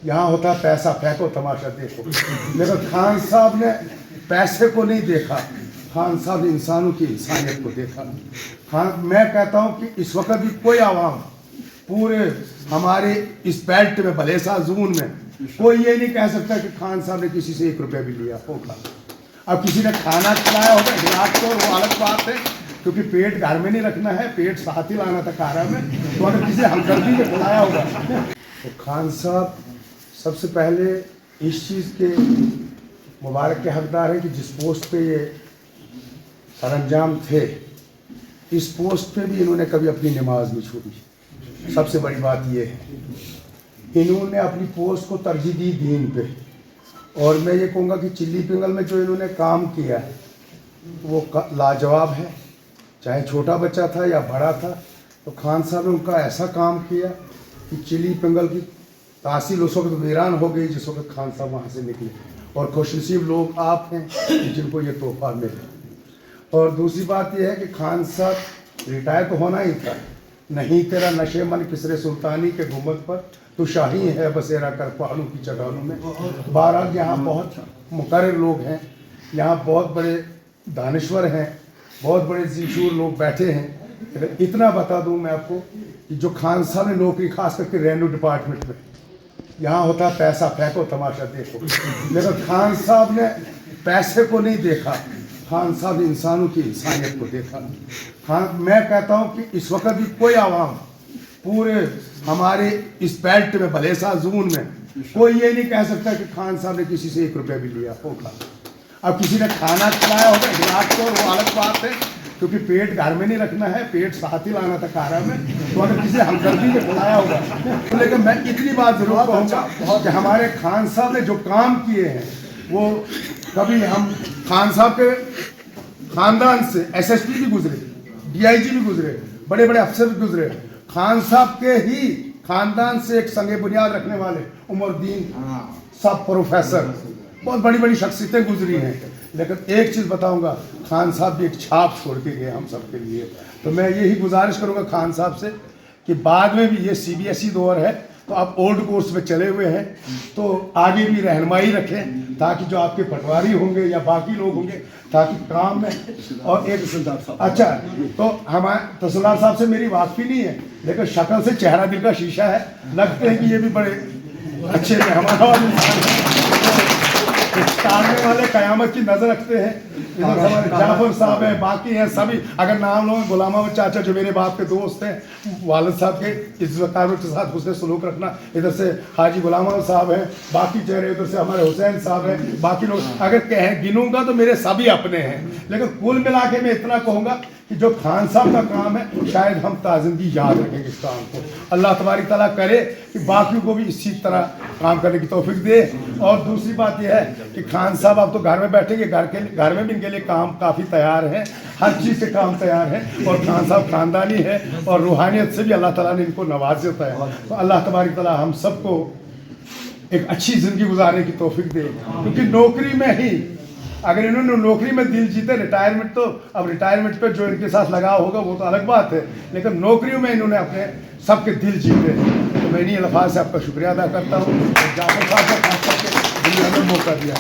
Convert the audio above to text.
यहाँ होता है पैसा फेंको तमाशा देखो, लेकिन खान साहब ने पैसे को नहीं देखा, खान साहब ने इंसानों की इंसानियत को देखा। मैं कहता हूँ कि इस वक्त भी कोई आवाम पूरे हमारे इस बेल्ट में भलेसा जून में कोई ये नहीं कह सकता कि खान साहब ने किसी से 1 रुपया भी लिया होगा। अब किसी ने खाना खिलाया होगा हिलाक को, वो अलग बात है, क्योंकि पेट घर में नहीं रखना है, पेट साथ ही लाना था कारा में। तो अगर किसी हमदर्दी ने खिलाया होगा तो खान साहब सबसे पहले इस चीज़ के मुबारक के हकदार हैं कि जिस पोस्ट पे ये सरंजाम थे, इस पोस्ट पे भी इन्होंने कभी अपनी नमाज नहीं छोड़ी। सबसे बड़ी बात ये है इन्होंने अपनी पोस्ट को तरजीह दी दीन पे। और मैं ये कहूँगा कि चिल्ली पिंगल में जो इन्होंने काम किया है वो लाजवाब है, चाहे छोटा बच्चा था या बड़ा था। तो खान साहब ने उनका ऐसा काम किया कि चिल्ली पिंगल की तासील उस वक्त वीरान हो गई जिस वक्त खान साहब वहाँ से निकले। और खुशनसीब लोग आप हैं जिनको ये तोहफा मिले। और दूसरी बात यह है कि खान साहब रिटायर तो होना ही था, नहीं तेरा नशे मन किसरे सुल्तानी के गुम्बद पर तो शाही है बसेरा कर पहाड़ों की चट्टानों में। बहरहाल यहाँ बहुत मुकर्रर लोग हैं, यहाँ बहुत बड़े दानिश्वर हैं, बहुत बड़े ज़ीशूर लोग बैठे हैं। इतना बता दूँ मैं आपको कि जो खान साहब ने नौकरी खास करके रेवेन्यू डिपार्टमेंट में, यहाँ होता है पैसा फेंको तमाशा देखो, लेकिन खान साहब ने पैसे को नहीं देखा, खान साहब ने इंसानों की इंसानियत को देखा। मैं कहता हूँ कि इस वक्त भी कोई आवाम पूरे हमारे इस बेल्ट में भलेसा जून में कोई ये नहीं कह सकता कि खान साहब ने किसी से 1 रुपया भी लिया होगा। अब किसी ने खाना खिलाया होगा हिलाक को, वो अलग बात है, क्योंकि पेट घर में नहीं रखना है, पेट साथ ही लाना था कारा में। तो अगर किसी हमदर्दी ने खिलाया होगा तो, लेकिन मैं इतनी बात जरूर कहूँगा कि हमारे खान साहब ने जो काम किए हैं वो कभी हम खान साहब के खानदान से SSP भी गुजरे, DIG भी गुजरे, बड़े बड़े अफसर भी गुजरे, खान साहब के ही खानदान से एक संगे बुनियाद रखने वाले उमरदीन सब प्रोफेसर, बहुत बड़ी बड़ी शख्सियतें गुजरी हैं। लेकिन एक चीज़ बताऊंगा, खान साहब भी एक छाप छोड़ के गए हम सब के लिए। तो मैं यही गुजारिश करूंगा खान साहब से कि बाद में भी ये CBSE दौर है तो आप ओल्ड कोर्स में चले हुए हैं तो आगे भी रहनुमाई रखें, ताकि जो आपके पटवारी होंगे या बाकी लोग होंगे ताकि काम में। और एक अच्छा, तो हमारे तहसीलदार साहब से मेरी वाकफी नहीं है, लेकिन शक्ल से चेहरा दिल का शीशा है, लगते हैं कि ये भी बड़े अच्छे मेहमान और तारने वाले कयामत की नजर रखते हैं। इधर हमारे जाफर साहब हैं, बाकी हैं सभी, अगर नाम लो गुलाम अहमद चाचा जो मेरे बाप के दोस्त हैं, वालिद साहब के इज्जत के साथ उसने सलूक रखना। इधर से हाजी गुलाम अहमद साहब हैं, बाकी चेहरे उधर से हमारे हुसैन साहब हैं, बाकी लोग अगर कहें गिनूंगा तो मेरे सभी अपने हैं। लेकिन कुल मिला के मैं इतना कहूँगा कि जो खान साहब का काम है शायद हम ताज़िंदगी याद रखेंगे इस काम को। अल्लाह तबारक तआला करे कि बाकियों को भी इसी तरह काम करने की तौफीक दे। और दूसरी बात यह है कि खान साहब अब तो घर में बैठेंगे, घर में भी इनके लिए काम काफ़ी तैयार है, हर चीज़ से काम तैयार है। और खान साहब ख़ानदानी है और रूहानियत से भी अल्लाह ताला ने इनको नवाज़ता है। तो अल्लाह तबारक तआला हम सबको एक अच्छी ज़िंदगी गुजारने की तौफीक दे, क्योंकि नौकरी में ही अगर इन्होंने नौकरी में दिल जीते, रिटायरमेंट तो अब रिटायरमेंट पे जो इनके साथ लगाव होगा वो तो अलग बात है, लेकिन नौकरियों में इन्होंने अपने सबके दिल जीते। तो मैं इन्हीं अल्फाज से आपका शुक्रिया अदा करता हूँ। जाफर साहब का खास करके दुनिया में मौका दिया।